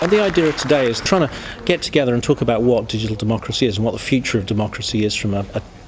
The idea of today is trying to get together and talk about what digital democracy is and what the future of democracy is from a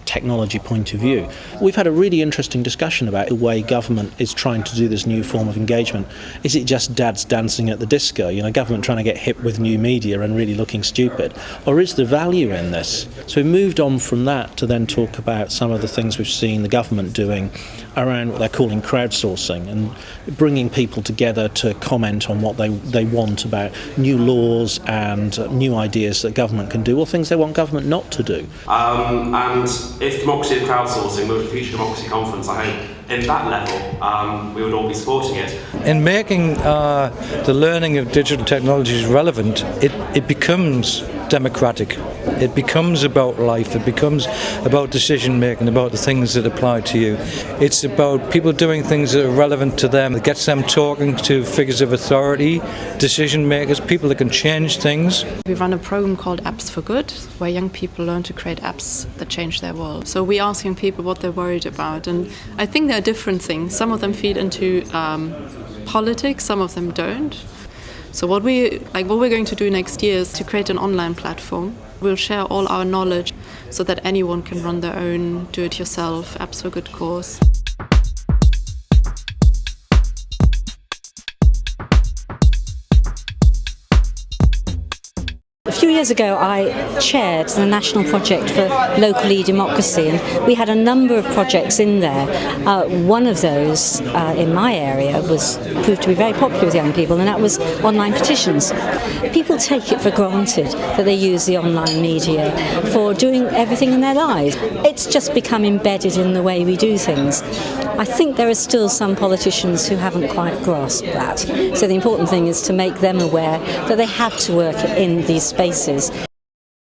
technology point of view. We've had a really interesting discussion about the way government is trying to do this new form of engagement. Is it just dads dancing at the disco, government trying to get hip with new media and really looking stupid? Or is there value in this? So we moved on from that to then talk about some of the things we've seen the government doing around what they're calling crowdsourcing and bringing people together to comment on what they want about new laws and new ideas that government can do or things they want government not to do. And if democracy is crowdsourcing, we're at the Future Democracy Conference, I hope in that level we would all be supporting it. In making the learning of digital technologies relevant, it becomes democratic. It becomes about life. It becomes about decision making, about the things that apply to you. It's about people doing things that are relevant to them. It gets them talking to figures of authority, decision makers, people that can change things. We run a program called Apps for Good, where young people learn to create apps that change their world. So we're asking people what they're worried about, and I think there are different things. Some of them feed into politics, some of them don't. So what we're going to do next year is to create an online platform. We'll share all our knowledge so that anyone can run their own do-it-yourself Apps for Good course. A few years ago I chaired the National Project for Local E-Democracy, and we had a number of projects in there. One of those in my area proved to be very popular with young people, and that was online petitions. People take it for granted that they use the online media for doing everything in their lives. It's just become embedded in the way we do things. I think there are still some politicians who haven't quite grasped that. So the important thing is to make them aware that they have to work in these spaces.